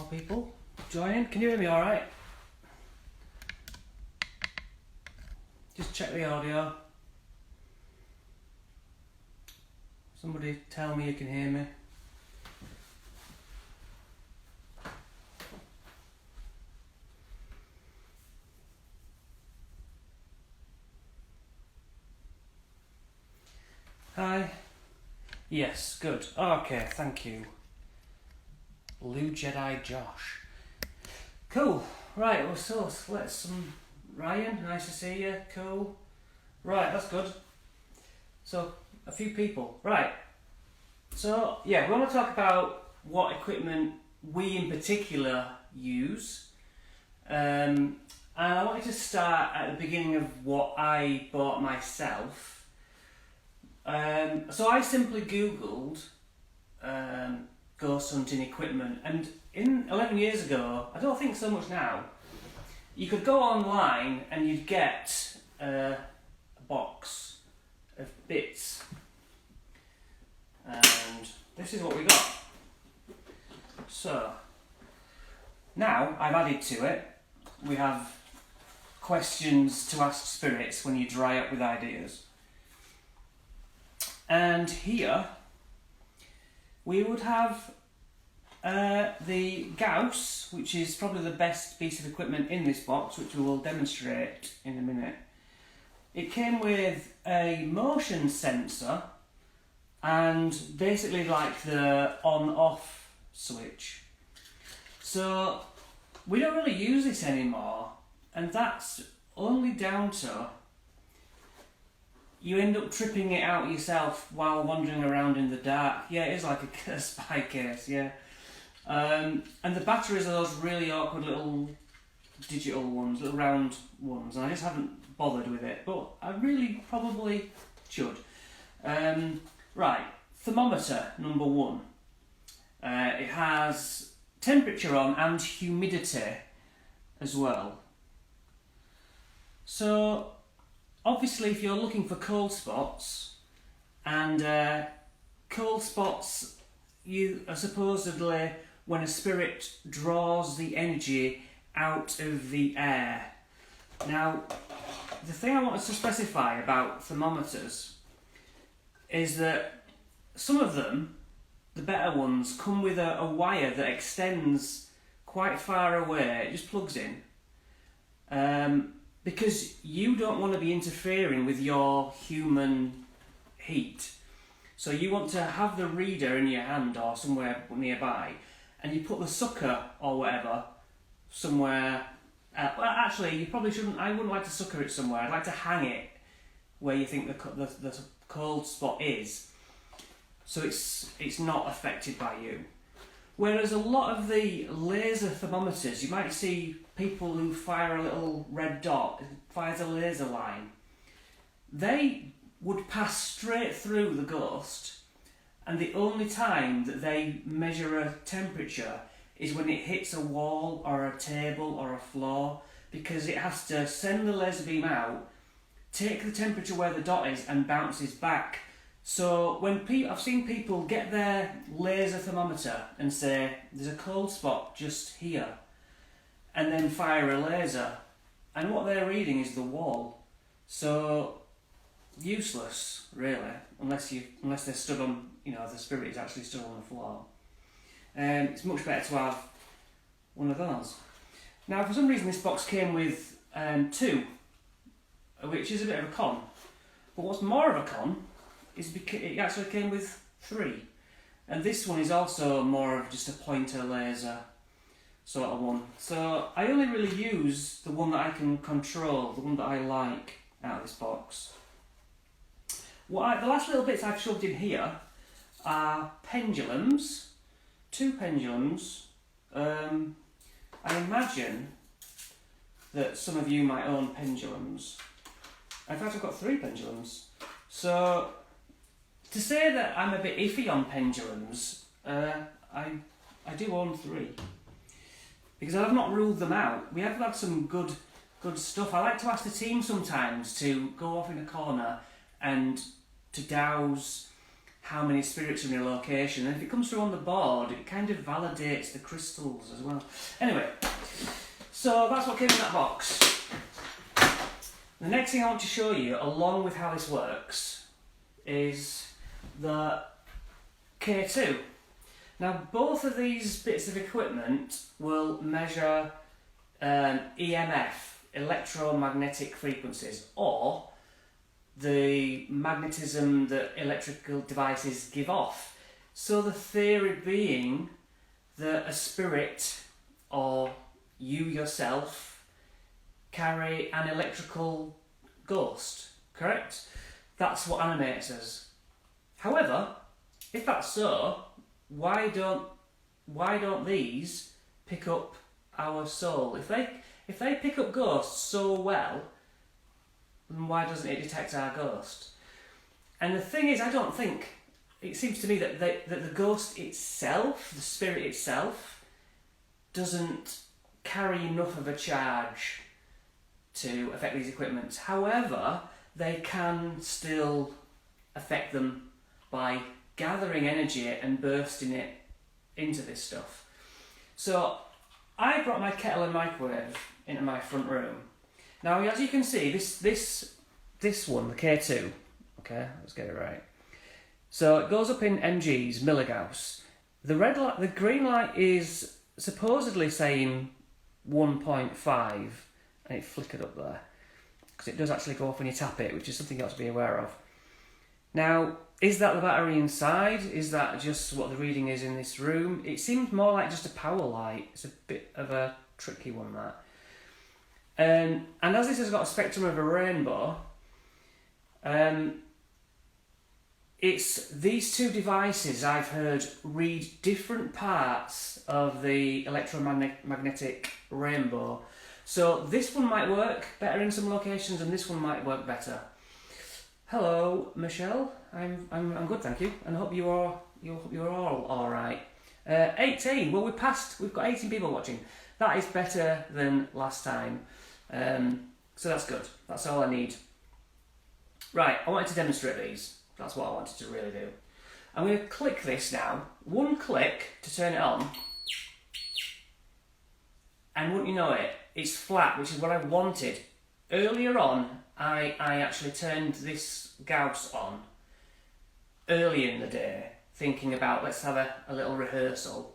more people joining. Can you hear me all right? Just check the audio. Somebody tell me you can hear me. Hi. Yes, good. Okay, thank you. Blue Jedi Josh. Cool. Right, well, so let's Ryan, nice to see you. Cool. Right, that's good. So, a few people. Right. So, yeah, we want to talk about what equipment we in particular use. And I wanted to start at the beginning of what I bought myself. So I simply Googled ghost hunting equipment, and 11 years ago, I don't think so much now, you could go online and you'd get a box of bits, and this is what we got. So now I've added to it, we have questions to ask spirits when you dry up with ideas. And here we would have the Gauss, which is probably the best piece of equipment in this box, which we will demonstrate in a minute. It came with a motion sensor and basically like the on-off switch. So we don't really use this anymore, and that's only down to you end up tripping it out yourself while wandering around in the dark. Yeah, it is like a spy case, yeah. And the batteries are those really awkward little digital ones, little round ones, and I just haven't bothered with it, but I really probably should. Right, thermometer number 1. It has temperature on and humidity as well. So obviously, if you're looking for cold spots, and cold spots, you are supposedly when a spirit draws the energy out of the air. Now, the thing I wanted to specify about thermometers is that some of them, the better ones, come with a wire that extends quite far away. It just plugs in. Because you don't want to be interfering with your human heat. So you want to have the reader in your hand or somewhere nearby, and you put the sucker or whatever somewhere. Well, actually, you probably shouldn't. I wouldn't like to sucker it somewhere. I'd like to hang it where you think the cold spot is, so it's not affected by you. Whereas a lot of the laser thermometers, you might see people who fire a little red dot, fires a laser line. They would pass straight through the ghost, and the only time that they measure a temperature is when it hits a wall or a table or a floor, because it has to send the laser beam out, take the temperature where the dot is, and bounces back. So when I've seen people get their laser thermometer and say, there's a cold spot just here, and then fire a laser, and what they're reading is the wall. So useless, really, unless they're stood on, the spirit is actually stood on the floor. It's much better to have one of those. Now, for some reason, this box came with 2, which is a bit of a con. But what's more of a con is because it actually came with 3, and this one is also more of just a pointer laser sort of one. So I only really use the one that I can control, the one that I like out of this box. The last little bits I've shoved in here are pendulums, 2 pendulums. I imagine that some of you might own pendulums. In fact, I've got 3 pendulums. So to say that I'm a bit iffy on pendulums, I do own 3. Because I've not ruled them out. We have had some good stuff. I like to ask the team sometimes to go off in a corner and to douse how many spirits are in a location, and if it comes through on the board, it kind of validates the crystals as well. Anyway, so that's what came in that box. The next thing I want to show you, along with how this works, is the K2. Now, both of these bits of equipment will measure EMF, electromagnetic frequencies, or the magnetism that electrical devices give off. So the theory being that a spirit, or you yourself, carry an electrical ghost, correct? That's what animates us. However, if that's so, why don't these pick up our soul? If they pick up ghosts so well, then why doesn't it detect our ghost? And the thing is, I don't think, it seems to me that the ghost itself, the spirit itself, doesn't carry enough of a charge to affect these equipments. However, they can still affect them by gathering energy and bursting it into this stuff. So I brought my kettle and microwave into my front room. Now, as you can see, this one, the K2, okay, let's get it right. So it goes up in mgs, milligauss. The red light, the green light is supposedly saying 1.5, and it flickered up there because it does actually go off when you tap it, which is something you have to be aware of. Now, is that the battery inside? Is that just what the reading is in this room? It seems more like just a power light. It's a bit of a tricky one, that. And as this has got a spectrum of a rainbow, it's these two devices I've heard read different parts of the electromagnetic rainbow. So this one might work better in some locations, and this one might work better. Hello, Michelle. I'm good, thank you, and I hope you're all right. 18. Well, we've got 18 people watching. That is better than last time. So that's good. That's all I need. Right, I wanted to demonstrate these. That's what I wanted to really do. I'm going to click this now. One click to turn it on. And wouldn't you know it, it's flat, which is what I wanted. Earlier on, I actually turned this Gauss on early in the day, thinking about let's have a little rehearsal.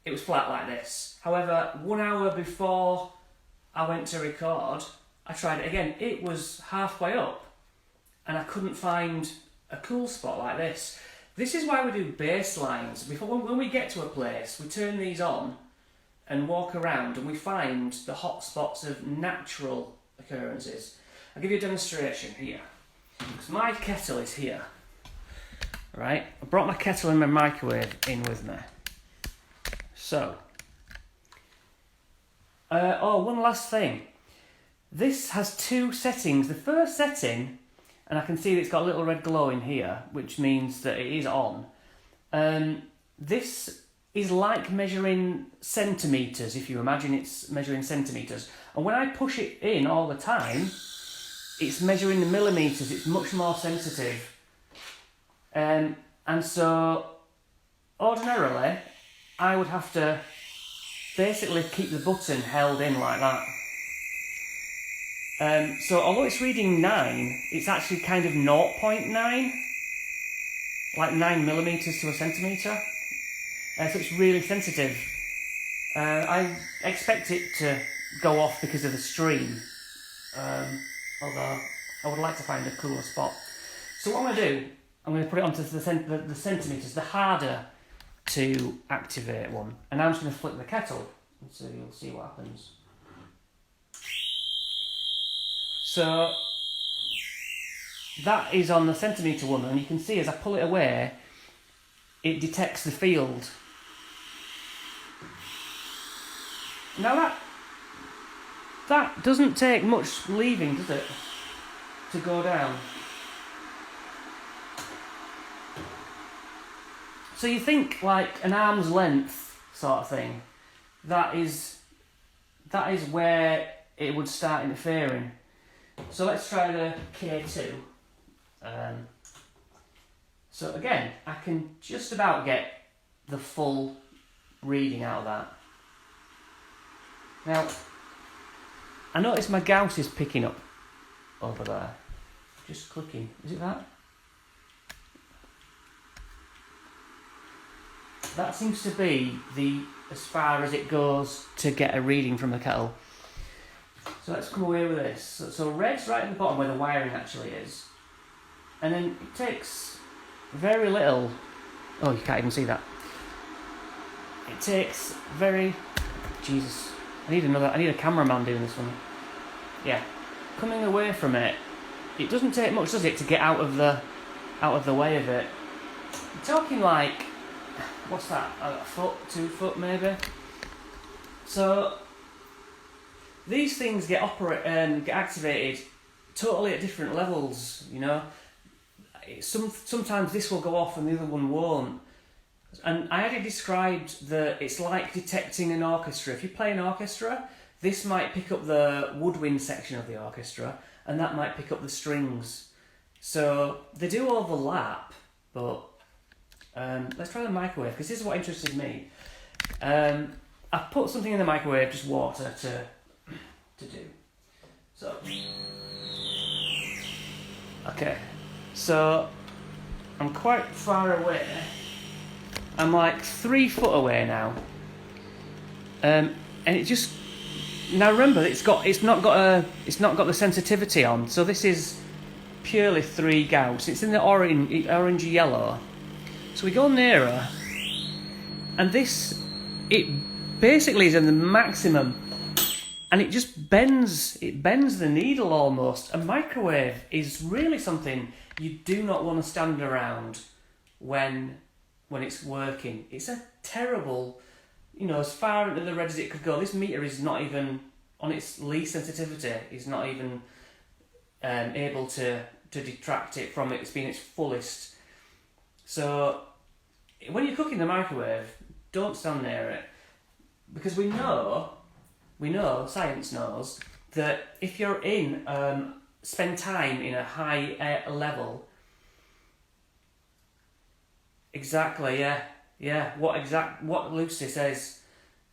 It was flat like this. However, 1 hour before I went to record, I tried it again. It was halfway up, and I couldn't find a cool spot like this. This is why we do bass lines. When we get to a place, we turn these on and walk around, and we find the hot spots of natural occurrences. I'll give you a demonstration here. Because my kettle is here. Right? I brought my kettle and my microwave in with me. So, one last thing. This has two settings. The first setting, and I can see that it's got a little red glow in here, which means that it is on. This is like measuring centimetres, if you imagine it's measuring centimetres. And when I push it in all the time, it's measuring the millimetres. It's much more sensitive. And so, ordinarily, I would have to basically keep the button held in like that. So although it's reading 9, it's actually kind of 0.9, like 9 millimetres to a centimetre. So it's really sensitive. I expect it to go off because of the stream, although I would like to find a cooler spot. So what I'm going to do, I'm going to put it onto the centimetres, the harder to activate one. And now I'm just going to flip the kettle, and so you'll see what happens. So that is on the centimetre one, and you can see as I pull it away, it detects the field. Now that doesn't take much leaving, does it, to go down? So you think like an arm's length sort of thing, that is where it would start interfering. So let's try the K2. So again, I can just about get the full reading out of that. Now, I notice my gout is picking up over there. Just clicking. Is it that? That seems to be as far as it goes to get a reading from the kettle. So let's come away with this. So red's right at the bottom where the wiring actually is. And then it takes very little. Oh, you can't even see that. It takes Jesus. I need a cameraman doing this one. Yeah. Coming away from it, it doesn't take much, does it, to get out of the way of it. You're talking like, what's that? A foot, 2 foot maybe? So these things get activated totally at different levels, you know. Sometimes this will go off and the other one won't. And I had it described that it's like detecting an orchestra. If you play an orchestra, this might pick up the woodwind section of the orchestra, and that might pick up the strings. So they do overlap, but let's try the microwave, because this is what interested me. I put something in the microwave, just water, to do. So, okay. So, I'm quite far away. I'm like 3 foot away now. And it just... Now remember, it's not got the sensitivity on, so this is purely 3 gauss. It's in the orange yellow. So we go nearer, and it basically is in the maximum, and it just bends the needle almost. A microwave is really something you do not want to stand around when it's working. It's a terrible, as far into the red as it could go. This meter is not even, on its least sensitivity, is not even able to detract it from it being its fullest. So when you're cooking the microwave, don't stand near it, because we know, science knows, that if you're spend time in a high level. Exactly, yeah. What Lucy says,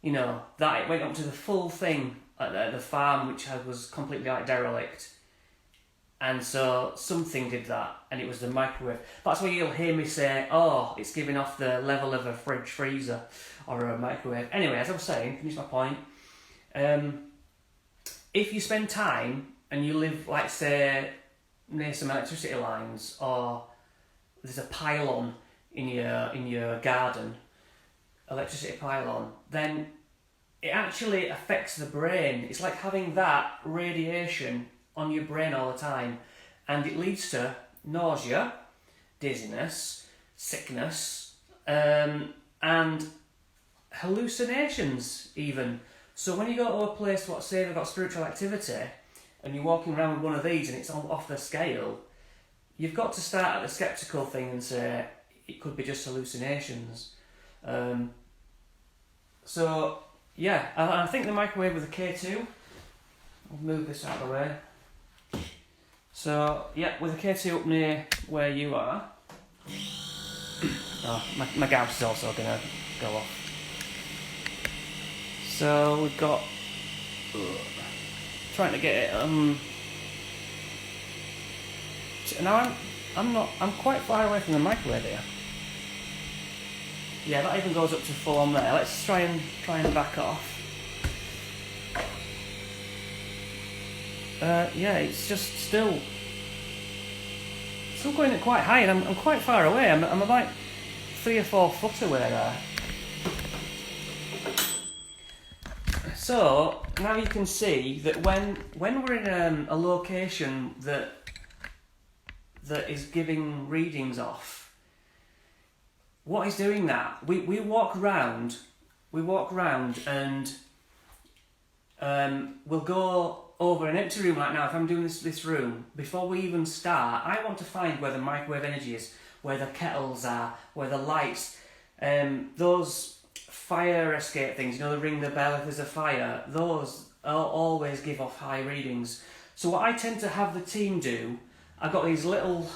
that it went up to the full thing at the farm, which was completely derelict. And so something did that, and it was the microwave. That's why you'll hear me say, oh, it's giving off the level of a fridge freezer or a microwave. Anyway, as I was saying, finish my point. If you spend time and you live, like, say, near some electricity lines, or there's a pylon in your garden, electricity pylon, then it actually affects the brain. It's like having that radiation on your brain all the time, and it leads to nausea, dizziness, sickness, and hallucinations even. So when you go to a place, say they've got spiritual activity, and you're walking around with one of these and it's off the scale, you've got to start at the sceptical thing and say it could be just hallucinations. So yeah, I think the microwave with a K2. I'll move this out of the way. So yeah, with a K2 up near where you are. Oh, my gout is also gonna go off. So we've got trying to get it. Now I'm quite far away from the microwave here. Yeah, that even goes up to full on there. Let's try and back off. Yeah, it's just still going at quite high, and I'm quite far away. I'm about 3 or 4 foot away there. So now you can see that when we're in a location that is giving readings off, what is doing that? We walk round and we'll go over an empty room. Like now, if I'm doing this room, before we even start, I want to find where the microwave energy is, where the kettles are, where the lights, those fire escape things, the ring the bell if there's a fire, those always give off high readings. So what I tend to have the team do, I've got these little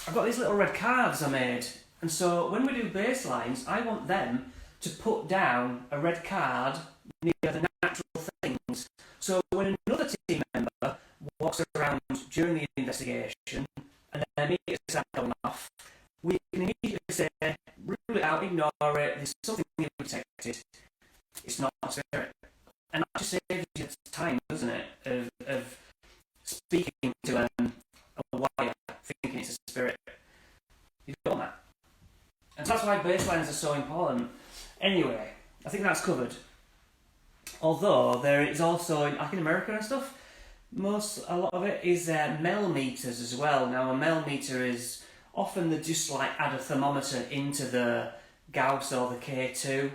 I've got these little red cards I made, and so when we do baselines, I want them to put down a red card near the natural things. So when another team member walks around during the investigation and their meter sign going off, we can immediately say, rule it out, ignore it, there's something protected. It's not a spirit. And that just saves you time, doesn't it, of speaking to a wire, thinking it's a spirit. You don't want that. And so that's why baselines are so important. Anyway, I think that's covered. Although there is also, like in America and stuff, a lot of it is mel meters as well. Now a mel meter is often they just like add a thermometer into the Gauss or the K2.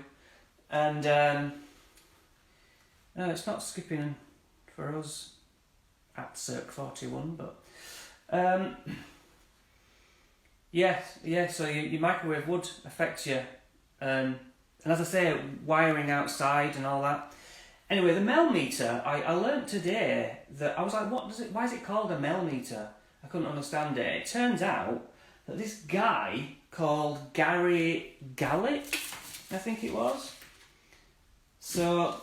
And no, it's not skipping for us at Circ 41, but yeah, so your microwave would affect you. And as I say, wiring outside and all that. Anyway, the mel meter, I learnt today that I was like, why is it called a mel meter? I couldn't understand it. It turns out that this guy called Gary Gallick, I think it was. So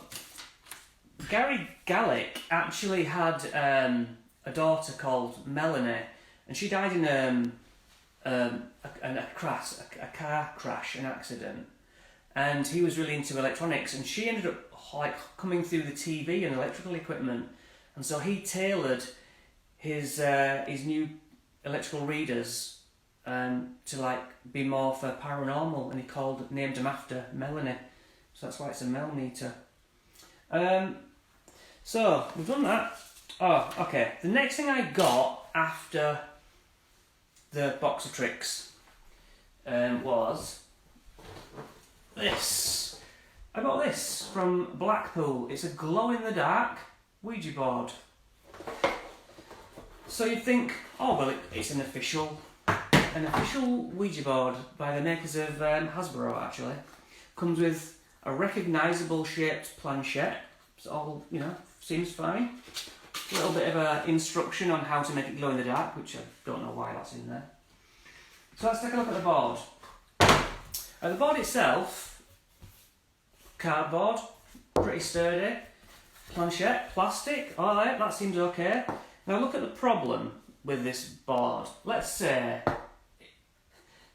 Gary Gallick actually had a daughter called Melanie, and she died in a car crash, an accident. And he was really into electronics, and she ended up like coming through the TV and electrical equipment, and so he tailored his new electrical readers to like be more for paranormal, and he named them after Melanie, so that's why it's a mel meter. So we've done that. Oh, okay. The next thing I got after the box of tricks was this. I got this from Blackpool. It's a glow-in-the-dark Ouija board. So you'd think, oh well, it's an official Ouija board by the makers of Hasbro. Actually, comes with a recognisable shaped planchette. It's all, seems fine. A little bit of an instruction on how to make it glow in the dark, which I don't know why that's in there. So let's take a look at the board. The board itself, cardboard, pretty sturdy. Planchette, plastic, alright, that seems okay. Now look at the problem with this board. Let's say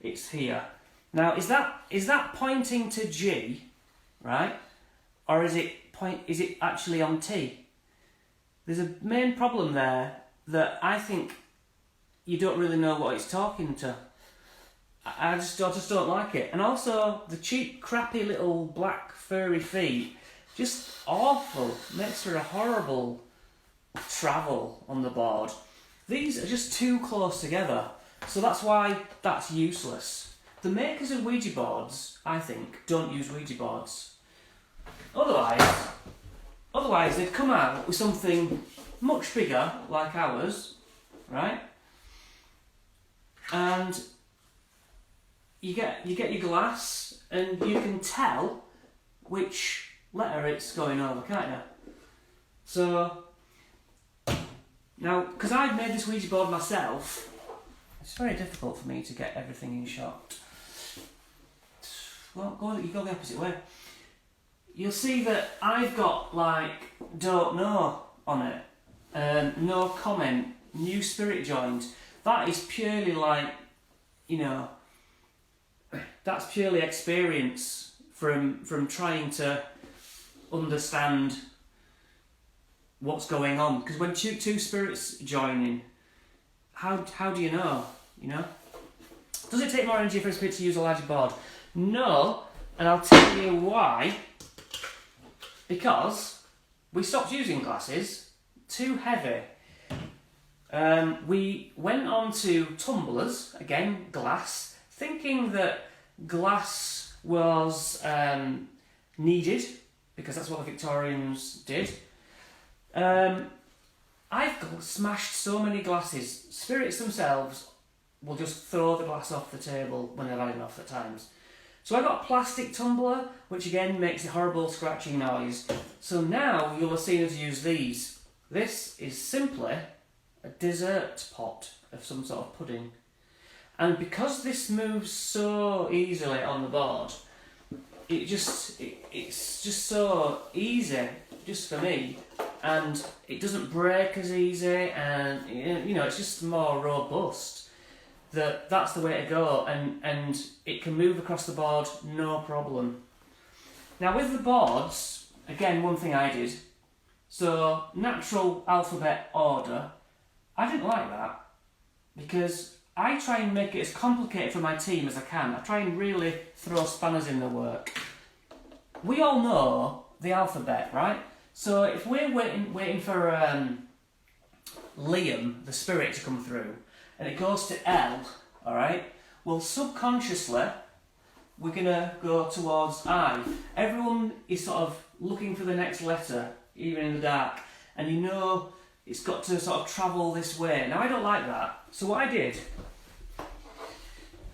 it's here. Now is that pointing to G, right? Or is it actually on T? There's a main problem there that I think you don't really know what it's talking to. I just don't like it. And also the cheap, crappy little black furry feet, just awful. Makes for a horrible travel on the board. These are just too close together, so that's why that's useless. The makers of Ouija boards, I think, don't use Ouija boards. Otherwise they'd come out with something much bigger, like ours, right? And you get your glass, and you can tell which letter it's going over, can't you? So now, because I've made this Ouija board myself, it's very difficult for me to get everything in shot. Well, you go the opposite way. You'll see that I've got like don't know on it, no comment, new spirit joined. That is purely like, that's purely experience from trying to understand what's going on. Because when two spirits join in, how do you know? Does it take more energy for a spirit to use a larger board? No, and I'll tell you why. Because we stopped using glasses, too heavy. We went on to tumblers, again glass, thinking that glass was needed, because that's what the Victorians did. I've smashed so many glasses. Spirits themselves will just throw the glass off the table when they've had enough at times. So I got a plastic tumbler, which again makes a horrible scratching noise. So now you'll have seen us use these. This is simply a dessert pot of some sort of pudding. And because this moves so easily on the board, it's just so easy, just for me, and it doesn't break as easy, and it's just more robust. That's the way to go, and it can move across the board no problem. Now with the boards, again, one thing I did, so natural alphabet order, I didn't like that, because I try and make it as complicated for my team as I can. I try and really throw spanners in the work. We all know the alphabet, right? So if we're waiting for Liam, the spirit, to come through, and it goes to L, all right? Well, subconsciously, we're going to go towards I. Everyone is sort of looking for the next letter, even in the dark, and it's got to sort of travel this way. Now, I don't like that. So what I did,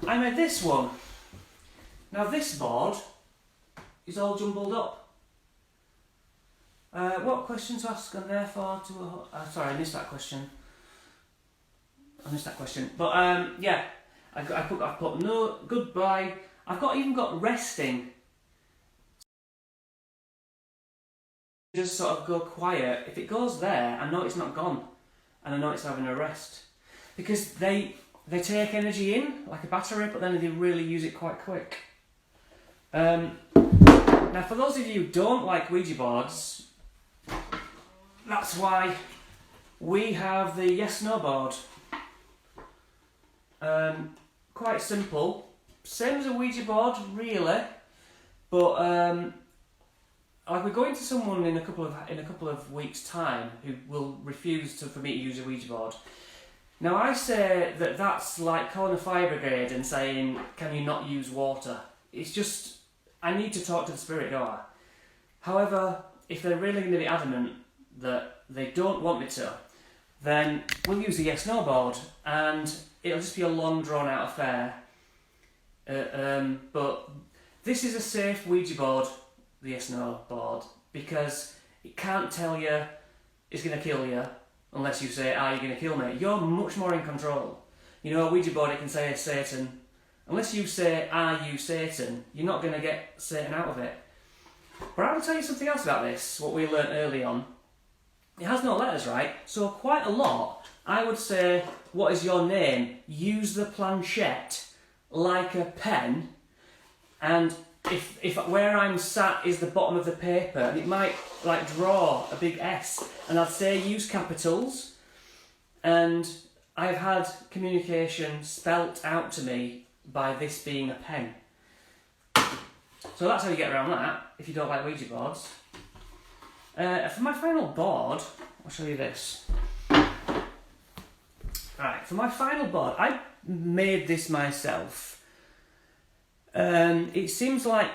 I made this one. Now this board is all jumbled up. What question to ask and therefore to... sorry, I missed that question. But yeah, I've put no, goodbye. I've even got resting. Just sort of go quiet. If it goes there, I know it's not gone, and I know it's having a rest, because they take energy in like a battery, but then they really use it quite quick. Now, for those of you who don't like Ouija boards, that's why we have the yes/no board. Quite simple, same as a Ouija board, really, but like we're going to someone in a couple of weeks' time who will refuse for me to use a Ouija board. Now I say that's like calling a fire brigade and saying, "Can you not use water?" It's just, I need to talk to the spirit, don't I? However, if they're really going to be adamant that they don't want me to, then we'll use the yes/no board, and it'll just be a long drawn-out affair. But this is a safe Ouija board, the yes/no board, because it can't tell you it's going to kill you unless you say, "Are you going to kill me?" You're much more in control. A Ouija board, it can say Satan. Unless you say, "Are you Satan?" you're not going to get Satan out of it. But I will tell you something else about this, what we learnt early on. It has no letters, right? So quite a lot, I would say, "What is your name?" Use the planchette like a pen, and if where I'm sat is the bottom of the paper, and it might like draw a big S, and I'd say use capitals, and I've had communication spelt out to me by this being a pen. So that's how you get around that, if you don't like Ouija boards. For my final board, I'll show you this. Right, for my final board, I made this myself. It seems like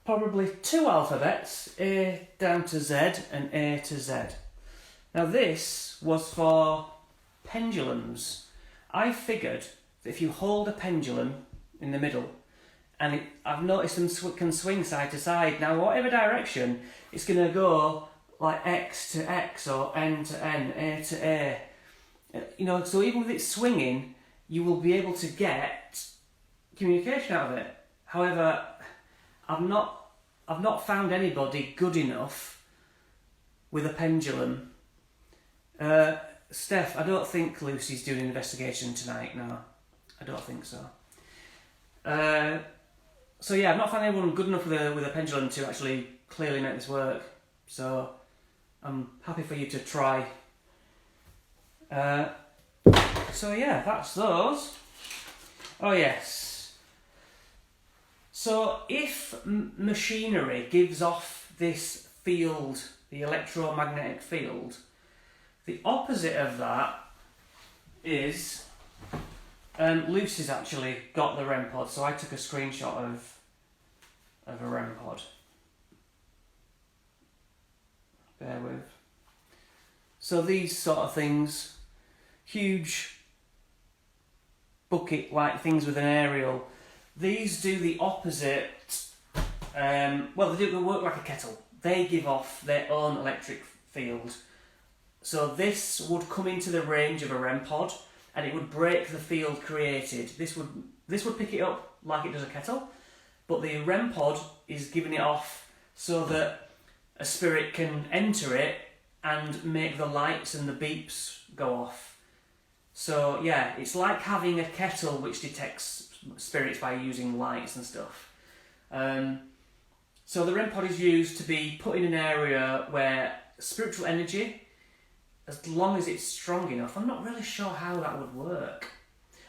probably 2 alphabets, A down to Z and A to Z. Now this was for pendulums. I figured that if you hold a pendulum in the middle, and I've noticed them can swing side to side. Now whatever direction, it's going to go like X to X or N to N, A to A. So even with it swinging, you will be able to get communication out of it. However, I've not found anybody good enough with a pendulum. Steph, I don't think Lucy's doing an investigation tonight. No, I don't think so. So yeah, I've not found anyone good enough with a pendulum to actually clearly make this work. So I'm happy for you to try. So yeah, that's those. Oh yes. So if machinery gives off this field, the electromagnetic field, the opposite of that is Lucy's actually got the REM pod, so I took a screenshot of a REM pod. Bear with. So these sort of things, huge bucket-like things with an aerial, these do the opposite. They work like a kettle. They give off their own electric field. So this would come into the range of a REM pod, and it would break the field created. This would pick it up like it does a kettle, but the REM pod is giving it off so that a spirit can enter it and make the lights and the beeps go off. So yeah, it's like having a kettle which detects spirits by using lights and stuff. So the REM pod is used to be put in an area where spiritual energy, as long as it's strong enough, I'm not really sure how that would work.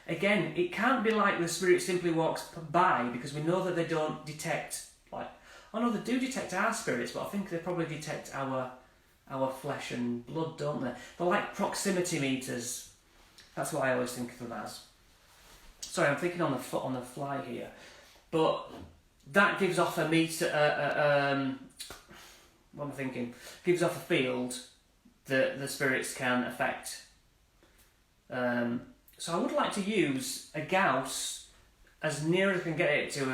Again, it can't be like the spirit simply walks by, because we know that they don't detect, they do detect our spirits, but I think they probably detect our flesh and blood, don't they? They're like proximity meters. That's what I always think of them as. Sorry, I'm thinking on the fly here. But that gives off a meter, what am I thinking? Gives off a field that the spirits can affect. So I would like to use a Gauss as near as I can get it to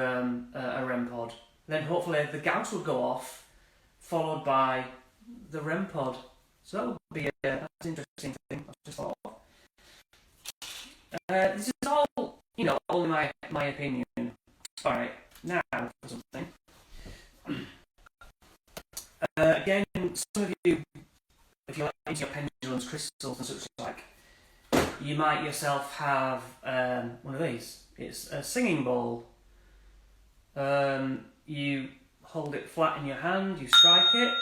a REM pod. Then hopefully the Gauss will go off, followed by the REM pod. So that would be that's an interesting thing. I just thought. This is all, only my opinion. All right, now for something. Again, some of you, if you like into your pendulums, crystals and such like, you might yourself have one of these. It's a singing bowl. You hold it flat in your hand, you strike it.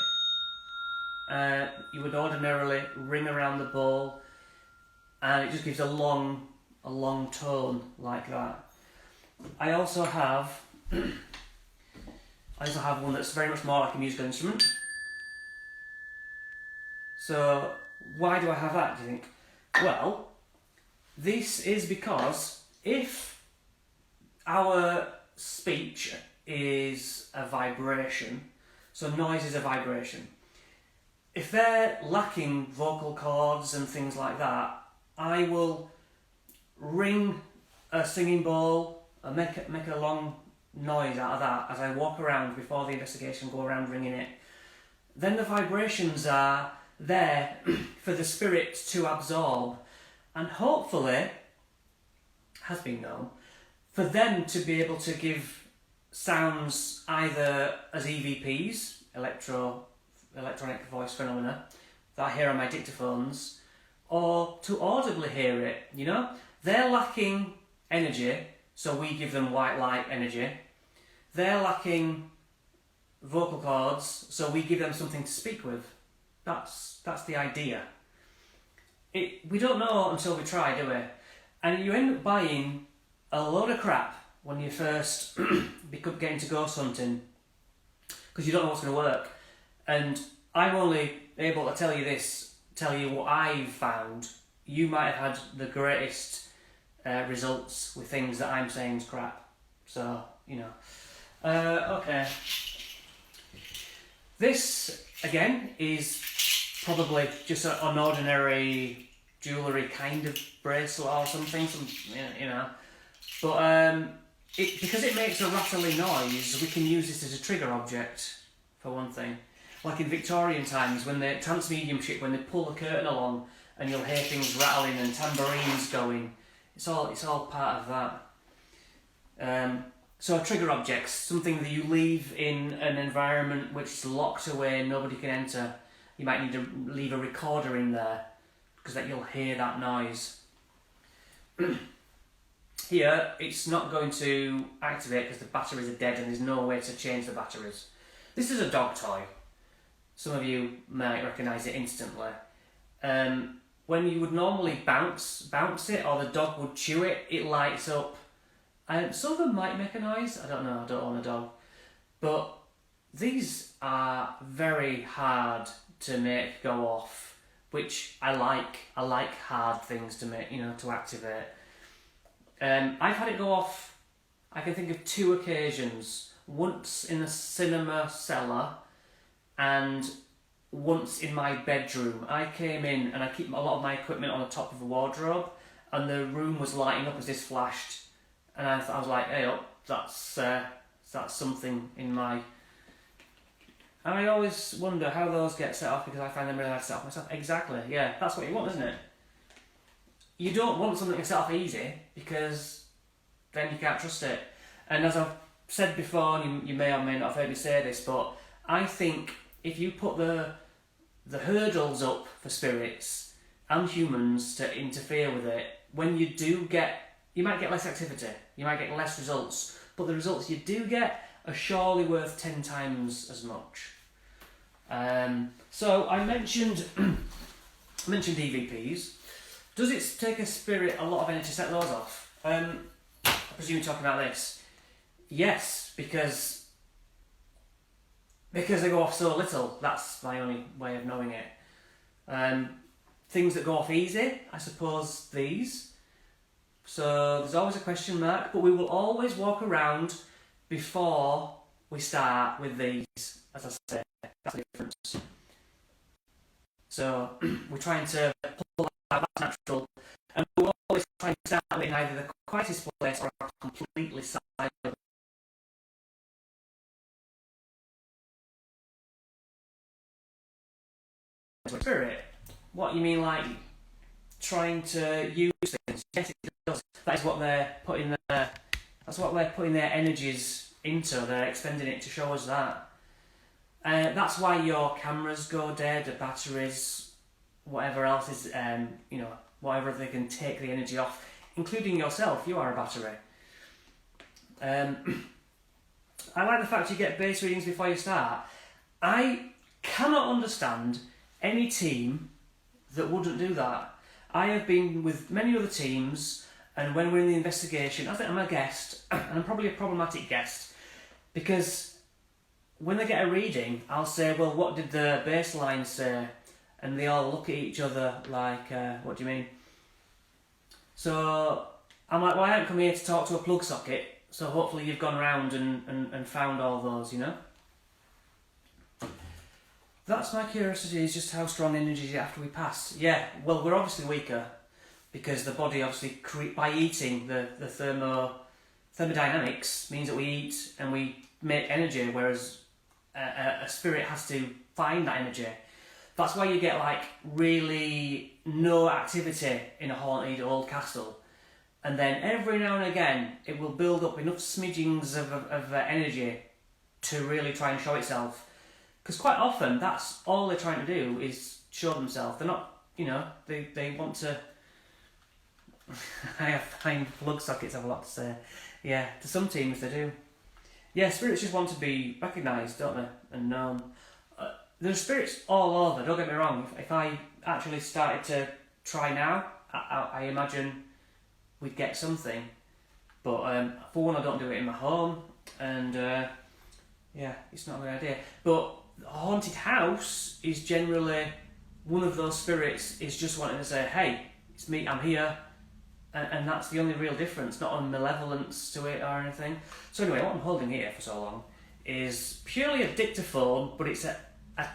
You would ordinarily ring around the bowl, and it just gives a long tone like that. I also have one that's very much more like a musical instrument. So why do I have that, do you think? Well, this is because if our speech is a vibration, so noise is a vibration, if they're lacking vocal cords and things like that, I will ring a singing bowl and make a long noise out of that as I walk around before the investigation, go around ringing it. Then the vibrations are there for the spirit to absorb, and hopefully, has been known, for them to be able to give sounds either as EVPs, electronic voice phenomena, that I hear on my dictaphones, or to audibly hear it, They're lacking energy, so we give them white light energy. They're lacking vocal cords, so we give them something to speak with. That's the idea. We don't know until we try, do we? And you end up buying a load of crap when you first getting to ghost hunting, because you don't know what's going to work. And I'm only able to tell you what I've found. You might have had the greatest results with things that I'm saying is crap. So, okay. This, again, is probably just an ordinary jewellery kind of bracelet or something, But because it makes a rattly noise, we can use this as a trigger object, for one thing. Like in Victorian times, when they trance-mediumship, when they pull the curtain along and you'll hear things rattling and tambourines going. It's all part of that. So trigger objects, something that you leave in an environment which is locked away, nobody can enter. You might need to leave a recorder in there, because that you'll hear that noise. Here, it's not going to activate because the batteries are dead and there's no way to change the batteries. This is a dog toy. Some of you might recognise it instantly. When you would normally bounce it, or the dog would chew it, it lights up. Some of them might make a noise. I don't know, I don't own a dog. But these are very hard to make go off, which I like. I like hard things to make, to activate. I've had it go off, I can think of 2 occasions. Once in a cinema cellar, and once in my bedroom. I came in and I keep a lot of my equipment on the top of a wardrobe, and the room was lighting up as this flashed, and I was like, hey up, that's something in my... And I always wonder how those get set off, because I find them really hard to set off myself. Exactly, yeah, that's what you want, isn't it? you don't want something to set off easy because then you can't trust it. And as I've said before, and you may or may not have heard me say this, but I think if you put the hurdles up for spirits and humans to interfere with it, when you do get, you might get less activity, you might get less results, but the results you do get are surely worth 10 times as much. So I mentioned EVPs. Does it take a spirit a lot of energy to set those off? I presume you're talking about this. Yes, because they go off so little. That's my only way of knowing it. Things that go off easy, I suppose these. So there's always a question mark, but we will always walk around before we start with these, as I say. That's the difference. So we're trying to pull that natural, and we're always trying to start with in either the quietest place or a completely silent spirit. What you mean, like trying to use things? Yes, it does. That is what they're putting their. That's what they're putting their energies into. They're expending it to show us that. That's why your cameras go dead, the batteries, whatever else is, whatever they can take the energy off, including yourself. You are a battery. I like the fact you get base readings before you start. I cannot understand any team that wouldn't do that. I have been with many other teams, and when we're in the investigation, I think I'm a guest, and I'm probably a problematic guest, because when they get a reading, I'll say, well, what did the baseline say? And they all look at each other like, what do you mean? So I'm like, well, I haven't come here to talk to a plug socket, so hopefully you've gone around and found all those, you know? That's my curiosity, is just how strong energy is it after we pass. Yeah, well, we're obviously weaker, because the body obviously, by eating, the thermodynamics means that we eat and we make energy, whereas a spirit has to find that energy. That's why you get like really no activity in a haunted old castle, and then every now and again it will build up enough smidgings of energy to really try and show itself. Because quite often that's all they're trying to do is show themselves. They're not, they want to. I find plug sockets have a lot to say. Yeah, to some teams they do. Yeah, spirits just want to be recognised, don't they, and known. There's spirits all over, don't get me wrong. If I actually started to try now, I imagine we'd get something. But for one, I don't do it in my home, and it's not a good idea. But a haunted house is generally one of those spirits is just wanting to say, hey, it's me, I'm here. And that's the only real difference, not on malevolence to it or anything. So anyway, what I'm holding here for so long is purely a dictaphone, but it's a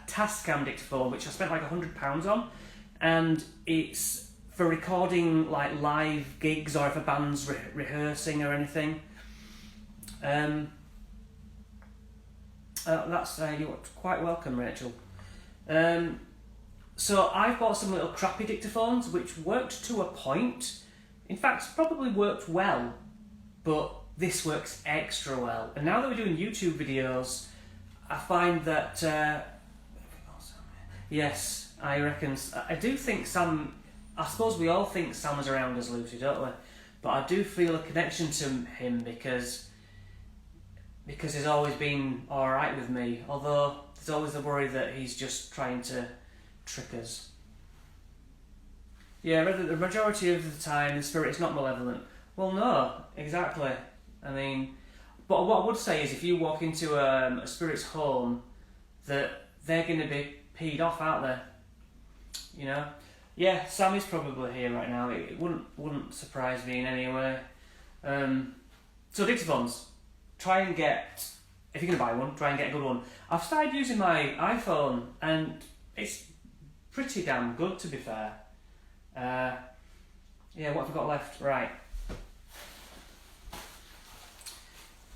Tascam dictaphone, which I spent like £100 on, and it's for recording like live gigs or if a band's rehearsing or anything. You're quite welcome, Rachel. So I've bought some little crappy dictaphones, which worked to a point. In fact, probably worked well, but this works extra well. And now that we're doing YouTube videos, I find that, yes, I reckon, I do think Sam, I suppose we all think Sam is around us, Lucy, don't we? But I do feel a connection to him because he's always been alright with me, although there's always the worry that he's just trying to trick us. Yeah, the majority of the time the spirit is not malevolent. Well, no, exactly. I mean, but what I would say is if you walk into a spirit's home, that they're going to be peed off, aren't they? You know? Yeah, Sam is probably here right now. It wouldn't surprise me in any way. So dictaphones, try and get, if you're going to buy one, try and get a good one. I've started using my iPhone and it's pretty damn good, to be fair. What have we got left? Right.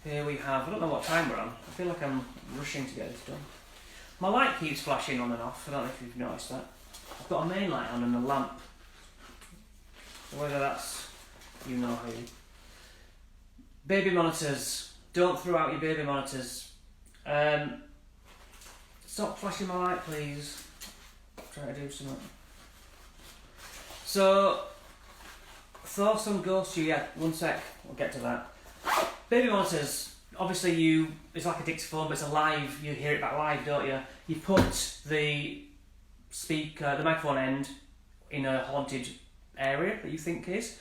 Here we have, I don't know what time we're on. I feel like I'm rushing to get this done. My light keeps flashing on and off. I don't know if you've noticed that. I've got a main light on and a lamp. whether that's you know who. Baby monitors. Don't throw out your baby monitors. Stop flashing my light, please. Try to do something. So, thoughts on ghosts? Yeah, one sec. We'll get to that. Baby monitors. Obviously, it's like a dictaphone, but it's a live. You hear it back live, don't you? You put the speaker, the microphone end, in a haunted area that you think is.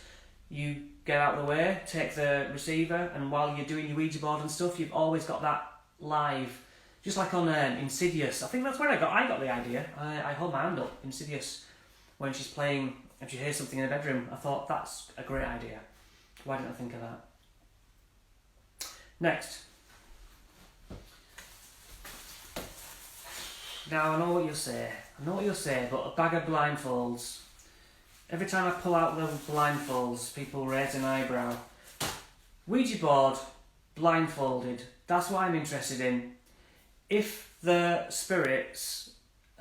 You get out of the way, take the receiver, and while you're doing your Ouija board and stuff, you've always got that live. Just like on Insidious. I think that's where I got the idea. I hold my hand up, Insidious, when she's playing and she hears something in the bedroom. I thought, that's a great idea. Why didn't I think of that? Next. Now, I know what you'll say, but a bag of blindfolds. Every time I pull out the blindfolds, people raise an eyebrow. Ouija board, blindfolded. That's what I'm interested in. If the spirits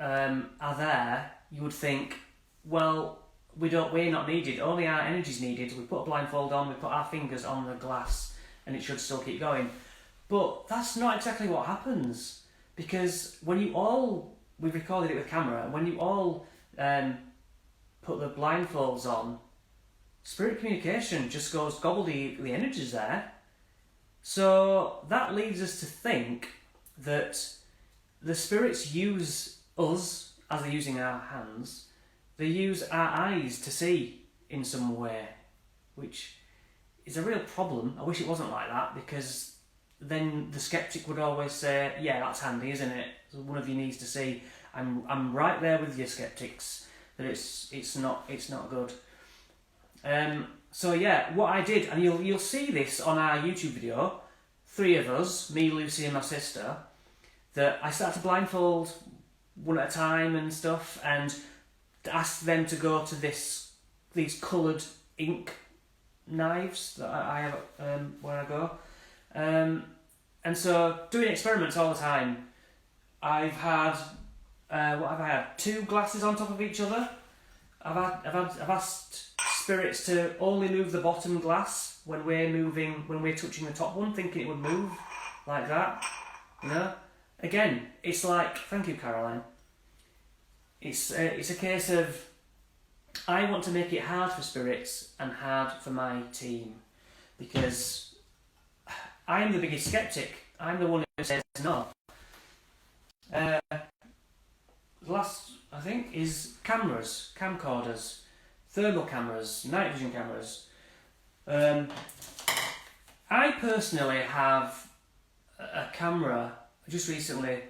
are there, you would think, well, we're not needed. Only our energy's needed. We put a blindfold on, we put our fingers on the glass, and it should still keep going. But that's not exactly what happens, because we've recorded it with camera, when you all put the blindfolds on, spirit communication just goes gobble, the energy's there. So that leads us to think that the spirits use us as they're using our hands. They use our eyes to see in some way, which is a real problem. I wish it wasn't like that, because then the skeptic would always say, yeah, that's handy, isn't it? So one of you needs to see. I'm right there with you, skeptics, that it's not good. So yeah, what I did, and you'll see this on our YouTube video, 3 of us, me, Lucy and my sister, that I started to blindfold one at a time and stuff, and ask them to go to these coloured ink knives that I have where I go. And so doing experiments all the time. I've had what have I had? 2 glasses on top of each other. I've asked spirits to only move the bottom glass when we're touching the top one, thinking it would move like that. You know? Again, it's like, thank you, Caroline. It's a case of, I want to make it hard for spirits and hard for my team, because I'm the biggest skeptic. I'm the one who says no. Last, I think, is cameras, camcorders, thermal cameras, night vision cameras. I personally have a camera just recently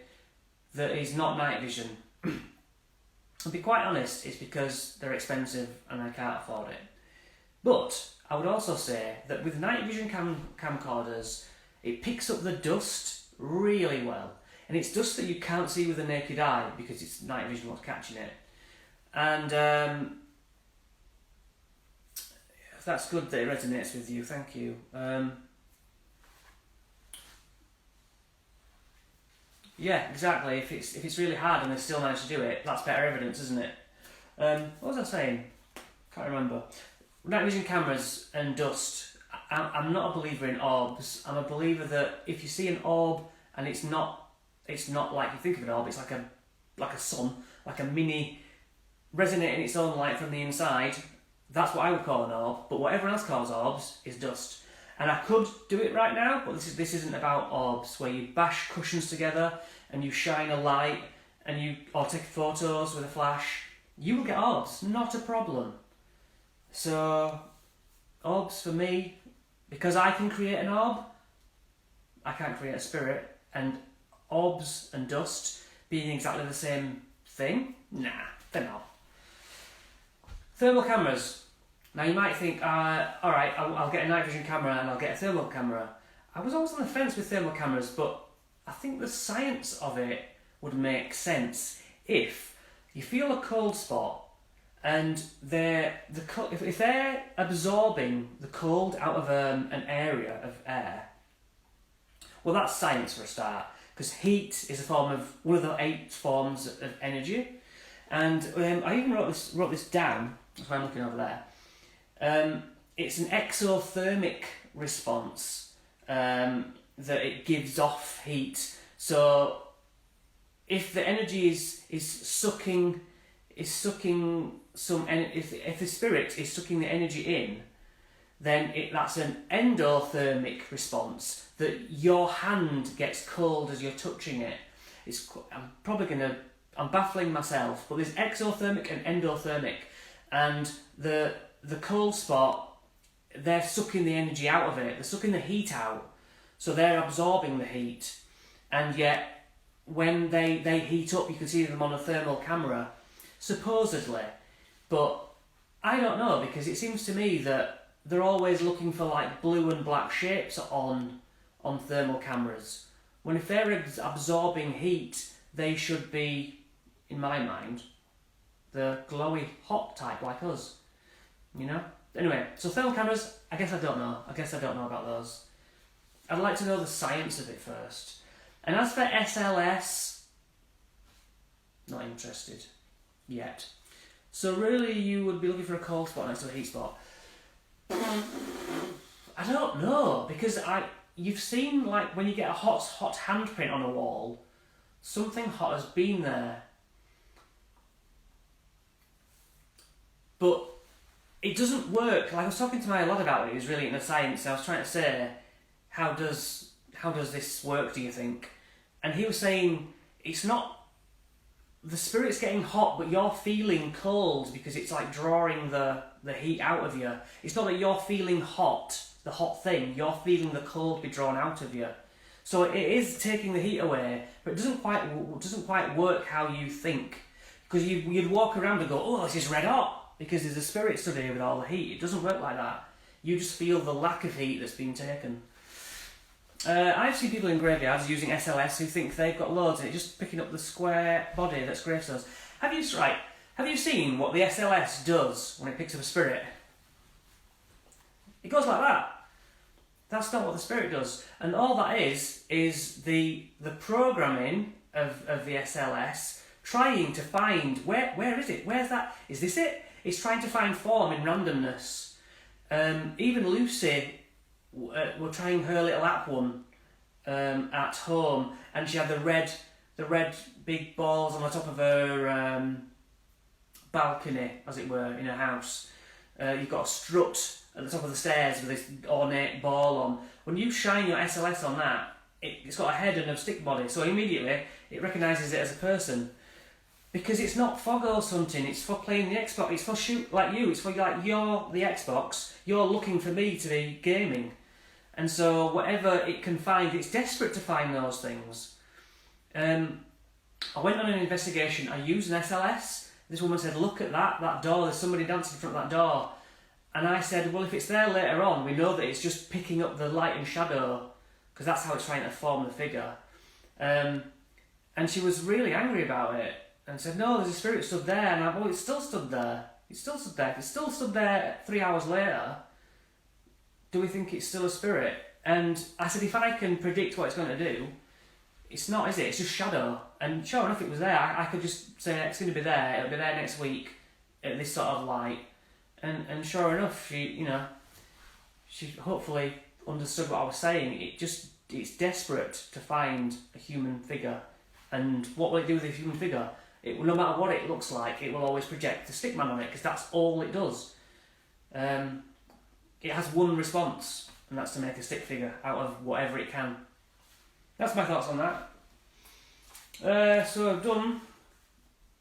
that is not night vision. To be quite honest, it's because they're expensive and I can't afford it. But I would also say that with night vision camcorders, it picks up the dust really well. And it's dust that you can't see with the naked eye, because it's night vision what's catching it. And that's good that it resonates with you, thank you. Yeah, exactly. If it's really hard and they still manage to do it, that's better evidence, isn't it? What was I saying? Can't remember. Night vision cameras and dust. I'm not a believer in orbs. I'm a believer that if you see an orb and it's not like you think of an orb, it's like a sun, like a mini resonating its own light from the inside. That's what I would call an orb. But what everyone else calls orbs is dust. And I could do it right now, but this isn't about orbs, where you bash cushions together and you shine a light or take photos with a flash. You will get orbs, not a problem. So, orbs for me, because I can create an orb, I can't create a spirit, and orbs and dust being exactly the same thing? Nah, they're not. Thermal cameras. Now you might think, alright, I'll get a night vision camera and I'll get a thermal camera. I was always on the fence with thermal cameras, but I think the science of it would make sense if you feel a cold spot and if they're absorbing the cold out of an area of air. Well, that's science for a start, because heat is one of the 8 forms of energy. And I even wrote this down. That's why I'm looking over there. It's an exothermic response that it gives off heat. So if the energy is sucking some if the spirit is sucking the energy in, then that's an endothermic response, that your hand gets cold as you're touching it. I'm baffling myself, but there's exothermic and endothermic, and the cold spot, they're sucking the energy out of it, they're sucking the heat out, so they're absorbing the heat, and yet when they heat up, you can see them on a thermal camera, supposedly, but I don't know, because it seems to me that they're always looking for like blue and black shapes on thermal cameras, when if they're absorbing heat, they should be, in my mind, the glowy hot type like us, you know? Anyway, so thermal cameras, I guess I don't know about those. I'd like to know the science of it first. And as for SLS, not interested yet. So really you would be looking for a cold spot next to a heat spot. I don't know, because you've seen, like, when you get a hot handprint on a wall, something hot has been there. But it doesn't work. Like, I was talking to my lad about it, he was really into science, I was trying to say, how does this work, do you think? And he was saying, it's not, the spirit's getting hot, but you're feeling cold because it's like drawing the heat out of you. It's not that you're feeling hot, the hot thing, you're feeling the cold be drawn out of you. So it is taking the heat away, but it doesn't quite work how you think. Because you'd walk around and go, oh, this is red hot, because there's a spirit stood here with all the heat. It doesn't work like that. You just feel the lack of heat that's been taken. I've seen people in graveyards using SLS who think they've got loads and it's just picking up the square body that's gravestones. Have you seen what the SLS does when it picks up a spirit? It goes like that. That's not what the spirit does. And all that is the programming of the SLS trying to find, where is it? Where's that? Is this it? It's trying to find form in randomness. Even Lucy, we're trying her little app one at home, and she had the red big balls on the top of her balcony, as it were, in her house. You've got a strut at the top of the stairs with this ornate ball on. When you shine your SLS on that, it's got a head and a stick body, so immediately it recognises it as a person. Because it's not for ghost hunting, it's for playing the Xbox, it's for shoot like you, it's for like you're the Xbox, you're looking for me to be gaming. And so whatever it can find, it's desperate to find those things. I went on an investigation, I used an SLS, this woman said, look at that door, there's somebody dancing in front of that door. And I said, well, if it's there later on, we know that it's just picking up the light and shadow, because that's how it's trying to form the figure. And she was really angry about it, and said, no, there's a spirit stood there. And I'm, well, it still stood there. It still stood there. If it still stood there 3 hours later, do we think it's still a spirit? And I said, if I can predict what it's going to do, it's not, is it? It's just shadow. And sure enough, it was there. I could just say, it's going to be there. It'll be there next week at this sort of light. And sure enough, she hopefully understood what I was saying. It's desperate to find a human figure. And what will it do with a human figure? No matter what it looks like, it will always project the stickman on it, because that's all it does. It has one response, and that's to make a stick figure out of whatever it can. That's my thoughts on that. So I've done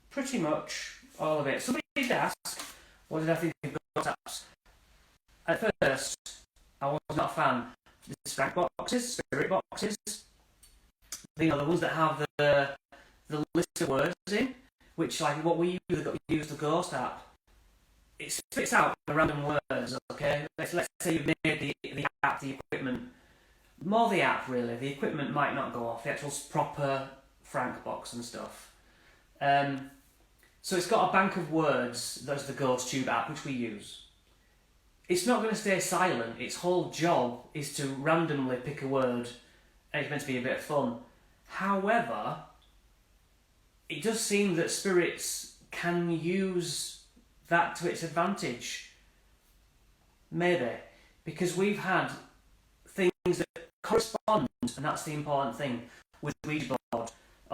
pretty much all of it. Somebody did ask, what did I think of ghost apps? At first, I was not a fan. The Frank boxes, spirit boxes, the ones that have the list of words in, which, like what we use the ghost app, it spits out the random words. Okay, let's say you've made the app, the equipment, more the app really. The equipment might not go off, the actual proper Frank box and stuff. So it's got a bank of words. That's the Ghost Tube app, which we use. It's not going to stay silent. Its whole job is to randomly pick a word, and it's meant to be a bit of fun. However, it does seem that spirits can use that to its advantage. maybe, because we've had things that correspond, and that's the important thing, with the Ouija board,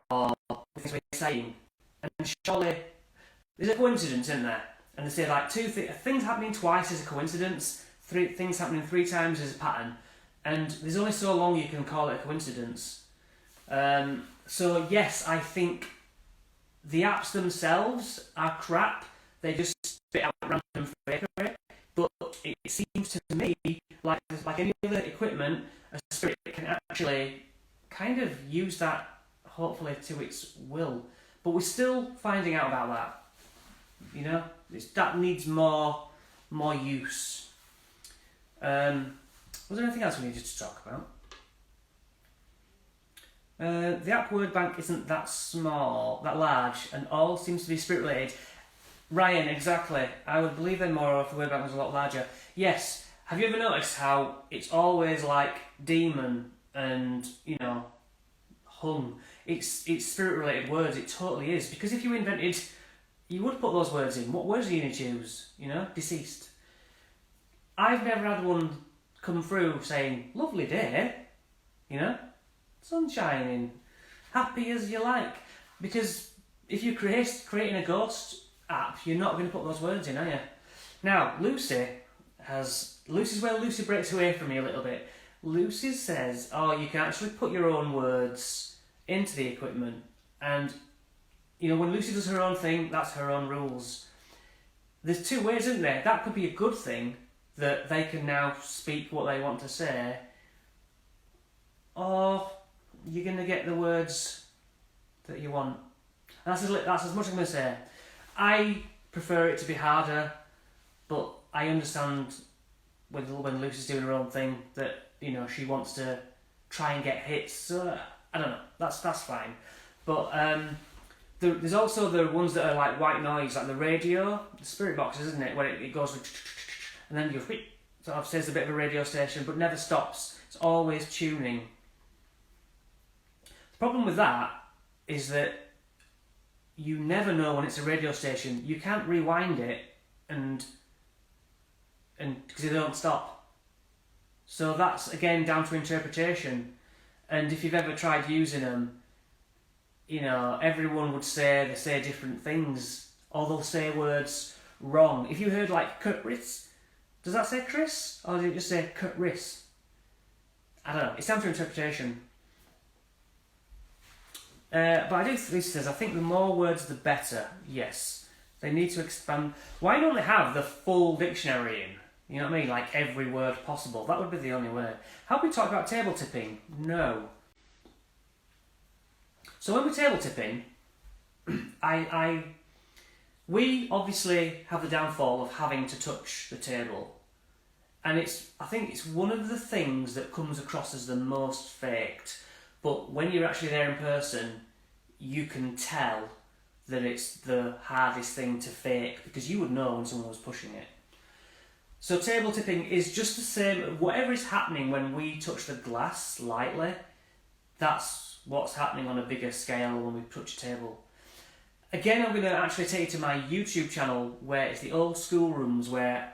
or with things we're saying. And surely, there's a coincidence in there. And they say like things happening twice is a coincidence, things happening 3 times is a pattern. And there's only so long you can call it a coincidence. So yes, I think the apps themselves are crap. They just spit out random fakery. But it seems to me like any other equipment, a spirit can actually kind of use that, hopefully, to its will. But we're still finding out about that. You know, that needs more use. Was there anything else we needed to talk about? The app word bank isn't that large, and all seems to be spirit related. Ryan, exactly. I would believe them more if the word bank was a lot larger. Yes. Have you ever noticed how it's always like demon and, you know, hung? It's spirit related words. It totally is. Because if you invented, you would put those words in. What words are you going to choose? You know, deceased. I've never had one come through saying, lovely day, you know, sun shining, happy as you like. Because if you're creating a ghost app, you're not going to put those words in, are you? Now, Lucy's where Lucy breaks away from me a little bit. Lucy says, oh, you can actually put your own words into the equipment. And, you know, when Lucy does her own thing, that's her own rules. There's 2 ways, isn't there? That could be a good thing, that they can now speak what they want to say, or you're going to get the words that you want. And that's as much as I'm going to say. I prefer it to be harder, but I understand when Lucy's doing her own thing that, you know, she wants to try and get hits. So, I don't know, that's fine. But there's also the ones that are like white noise, like the radio, the spirit boxes, isn't it? Where it goes and then you sort of says a bit of a radio station, but never stops. It's always tuning. The problem with that is that you never know when it's a radio station. You can't rewind it and because they don't stop. So that's again down to interpretation. And if you've ever tried using them, you know, everyone would say they say different things, or they'll say words wrong. If you heard like cut wrists, does that say Chris? Or does it just say cut wrists? I don't know. It's down to interpretation. But I do, Lisa says, I think the more words the better. Yes. They need to expand. Why don't they have the full dictionary in? You know what I mean? Like every word possible. That would be the only way. How about we talk about table tipping? No. So when we're table tipping, we obviously have the downfall of having to touch the table. And I think it's one of the things that comes across as the most faked. But when you're actually there in person, you can tell that it's the hardest thing to fake, because you would know when someone was pushing it. So table tipping is just the same. Whatever is happening when we touch the glass lightly, that's what's happening on a bigger scale when we touch a table. Again, I'm going to actually take you to my YouTube channel, where it's the old school rooms where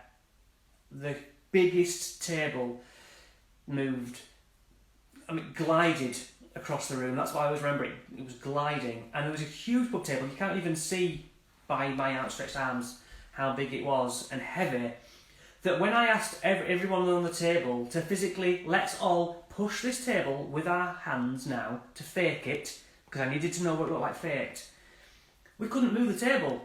the biggest table moved, glided across the room. That's what I was remembering. It was gliding. And there was a huge book table. You can't even see by my outstretched arms how big it was and heavy. That when I asked everyone on the table to physically, let's all push this table with our hands now to fake it, because I needed to know what it looked like faked. We couldn't move the table.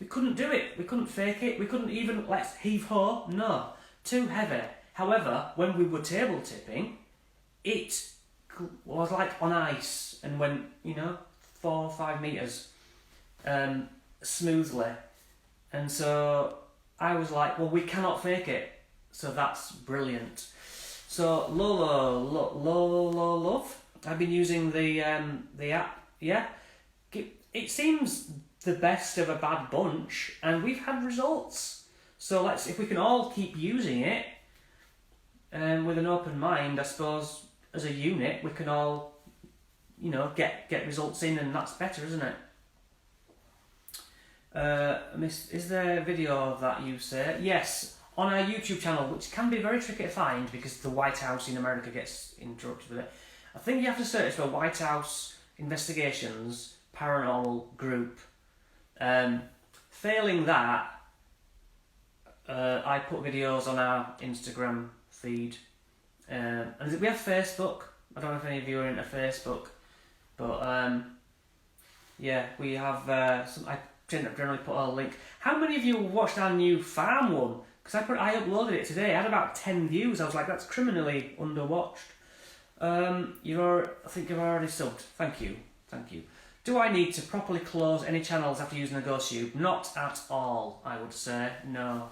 We couldn't do it. We couldn't fake it. We couldn't even, let's heave-ho. No. Too heavy. However, when we were table tipping, it was like on ice and went, 4 or 5 metres smoothly. And so I was like, well, we cannot fake it. So that's brilliant. So Lolo Love, I've been using the app, yeah. It seems the best of a bad bunch, and we've had results. So if we can all keep using it, with an open mind, I suppose, as a unit, we can all, get results in, and that's better, isn't it? Is there a video of that, you say? Yes, on our YouTube channel, which can be very tricky to find because the White House in America gets interrupted with it. I think you have to search for White House Investigations Paranormal Group. Failing that, I put videos on our Instagram feed. And we have Facebook. I don't know if any of you are into Facebook, but yeah, we have. I generally put a link. How many of you watched our new farm one? Because I uploaded it today. I had about 10 views. I was like, that's criminally underwatched. I think you've already subbed. Thank you. Do I need to properly close any channels after using the Ghost Tube? Not at all, I would say. No.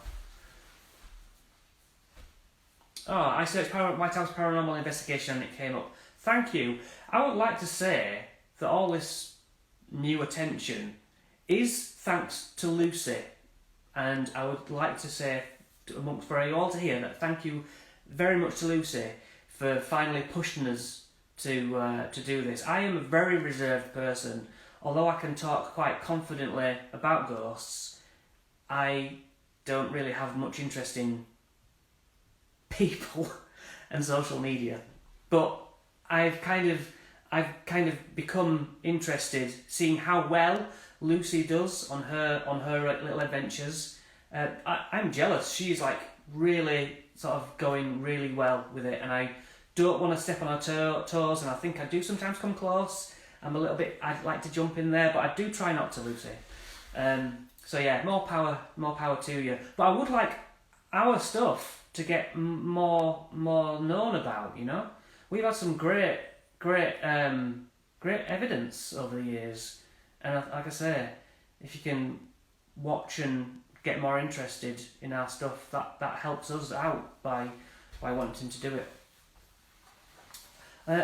Oh, I searched White House Paranormal Investigation and it came up. Thank you. I would like to say that all this new attention is thanks to Lucy. And I would like to say, for you all to hear, that thank you very much to Lucy for finally pushing us to do this. I am a very reserved person. Although I can talk quite confidently about ghosts, I don't really have much interest in people and social media. But I've kind of become interested seeing how well Lucy does on her little adventures. I'm jealous. She's like really sort of going really well with it, and I don't want to step on her toes, and I think I do sometimes come close. I'd like to jump in there, but I do try not to, Lucy. So yeah, more power to you. But I would like our stuff to get more known about, you know? We've had some great evidence over the years, and like I say, if you can watch and get more interested in our stuff, that helps us out by wanting to do it.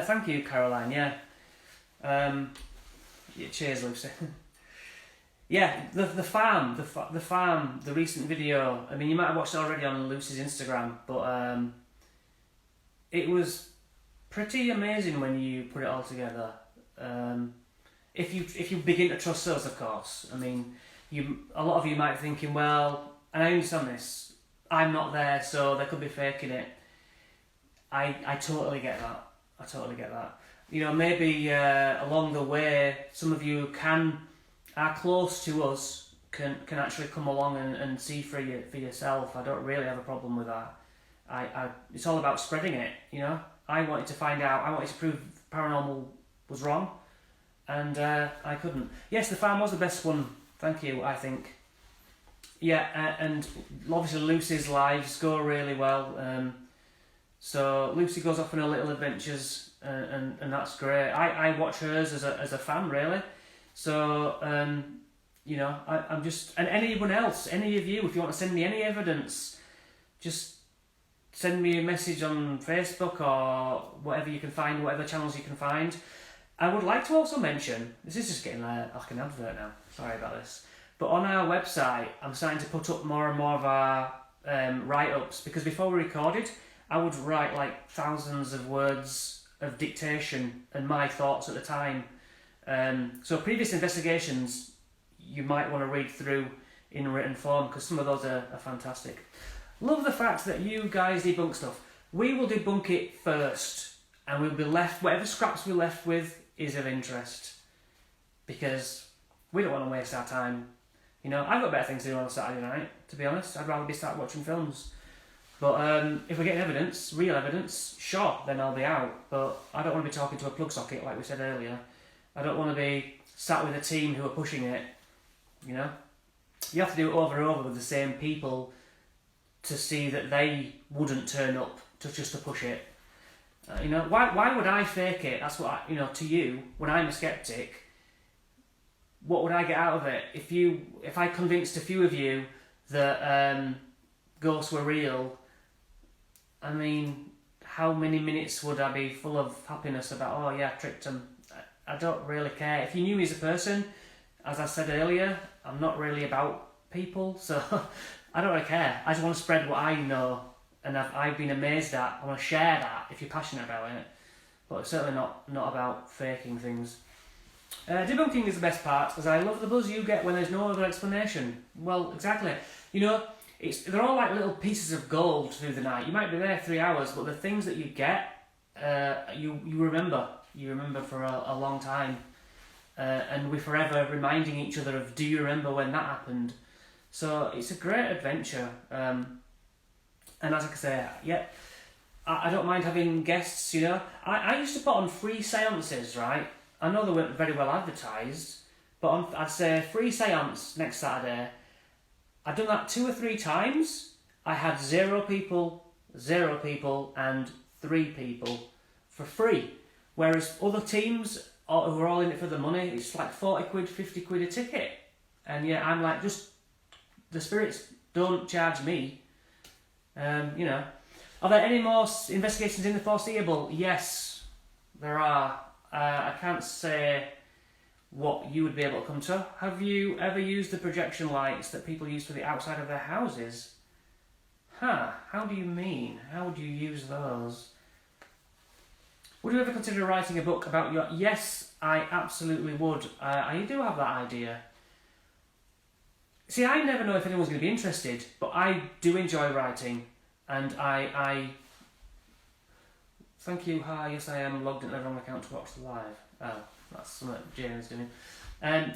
Thank you, Caroline. Yeah. Cheers, Lucy. Yeah, the farm, the recent video. I mean, you might have watched it already on Lucy's Instagram, but it was pretty amazing when you put it all together. If you begin to trust us, of course. I mean, a lot of you might be thinking, well, and I understand this, I'm not there, so they could be faking it. I totally get that. You know, maybe along the way, some of you are close to us, can actually come along and see for yourself. I don't really have a problem with that. It's all about spreading it, you know. I wanted to find out. I wanted to prove paranormal was wrong, and I couldn't. Yes, the farm was the best one. Thank you. I think. Yeah, and obviously Lucy's lives go really well. So Lucy goes off on her little adventures, and that's great. I watch hers as a fan, really. So you know, I'm just, and anyone else, any of you, if you want to send me any evidence, just send me a message on Facebook or whatever you can find, whatever channels you can find. I would like to also mention, this is just getting like an advert now, sorry about this, but on our website I'm starting to put up more and more of our write-ups, because before we recorded I would write like thousands of words of dictation and my thoughts at the time. So previous investigations you might want to read through in written form, because some of those are fantastic. Love the fact that you guys debunk stuff. We will debunk it first, and we'll be left, whatever scraps we're left with is of interest, because we don't want to waste our time. You know, I've got better things to do on a Saturday night, to be honest. I'd rather be sat watching films. But if we're getting evidence, real evidence, sure, then I'll be out. But I don't want to be talking to a plug socket like we said earlier. I don't want to be sat with a team who are pushing it, you know. You have to do it over and over with the same people to see that they wouldn't turn up just to push it. You know, why would I fake it? That's what to you, when I'm a skeptic, what would I get out of it? If I convinced a few of you that ghosts were real, I mean, how many minutes would I be full of happiness about, oh yeah, I tricked them? I don't really care. If you knew me as a person, as I said earlier, I'm not really about people, so I don't really care. I just want to spread what I know, and I've been amazed at. I want to share that if you're passionate about it, but it's certainly not about faking things. Debunking is the best part, because I love the buzz you get when there's no other explanation. Well, exactly. You know, they're all like little pieces of gold through the night. You might be there 3 hours, but the things that you get, you remember. You remember for a long time. And we're forever reminding each other of, do you remember when that happened? So it's a great adventure. And as I say, yeah, I don't mind having guests, you know. I used to put on free seances, right? I know they weren't very well advertised, but I'd say free seance next Saturday. I'd done that 2 or 3 times. I had 0 people, and 3 people for free. Whereas other teams who are all in it for the money, it's like 40 quid, 50 quid a ticket. And yeah, I'm like, just, the spirits don't charge me. You know. Are there any more investigations in the foreseeable? Yes, there are. I can't say what you would be able to come to. Have you ever used the projection lights that people use for the outside of their houses? How do you mean? How would you use those? Would you ever consider writing a book about your... Yes, I absolutely would. I do have that idea. See, I never know if anyone's going to be interested, but I do enjoy writing, and I... Thank you. Hi, yes, I am logged into the wrong account to watch the live. Oh, that's something Jane's doing.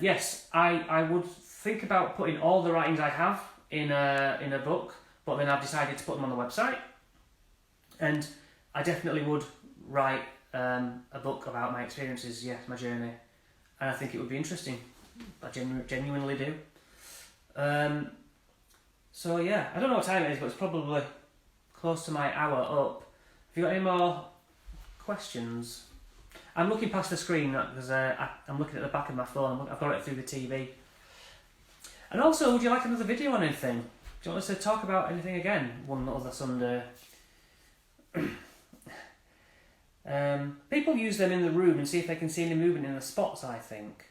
Yes, I would think about putting all the writings I have in a book, but then I've decided to put them on the website. And I definitely would write a book about my experiences, yes, my journey. And I think it would be interesting. I genuinely do. So yeah, I don't know what time it is, but it's probably close to my hour up. Have you got any more questions? I'm looking past the screen because I'm looking at the back of my phone. I've got it through the TV. And also, would you like another video on anything? Do you want us to talk about anything again one other Sunday? People use them in the room and see if they can see any movement in the spots, I think.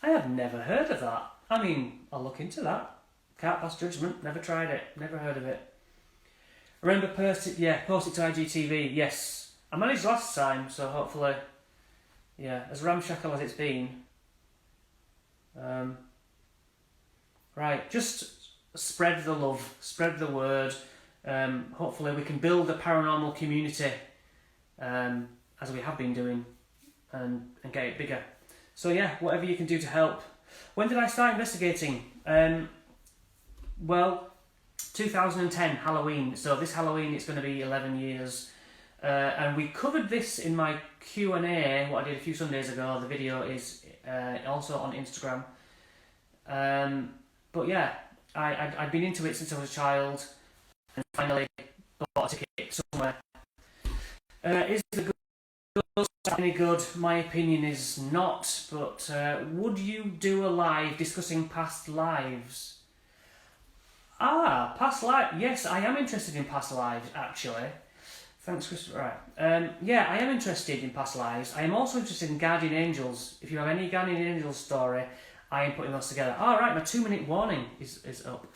I have never heard of that. I mean, I'll look into that. Can't pass judgment. Never tried it. Never heard of it. Remember, post it to IGTV. Yes. I managed last time, so hopefully, yeah, as ramshackle as it's been. Right, just spread the love, spread the word. Hopefully we can build a paranormal community, as we have been doing, and get it bigger. So yeah, whatever you can do to help. When did I start investigating? Well, 2010, Halloween. So this Halloween it's going to be 11 years. And we covered this in my Q&A, what I did a few Sundays ago. The video is also on Instagram. But yeah, I'd been into it since I was a child, and finally bought a ticket somewhere. Is the ghost any good? My opinion is not, but would you do a live discussing past lives? Past lives. Yes, I am interested in past lives, actually. Thanks, Christopher. Right. Yeah, I am interested in past lives. I am also interested in guardian angels. If you have any guardian angels story, I am putting those together. Right, my 2-minute warning is up.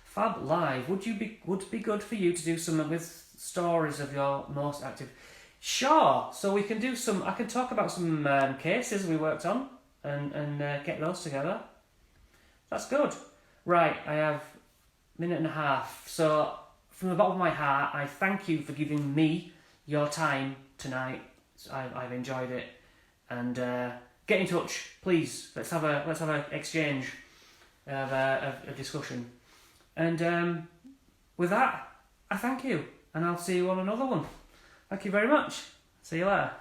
Fab Live. Would be good for you to do some with stories of your most active? Sure. So we can do some. I can talk about some cases we worked on and get those together. That's good. Right, I have a minute and a half. So from the bottom of my heart, I thank you for giving me your time tonight. I've enjoyed it, and get in touch, please. Let's have a exchange of a discussion. And with that, I thank you, and I'll see you on another one. Thank you very much. See you later.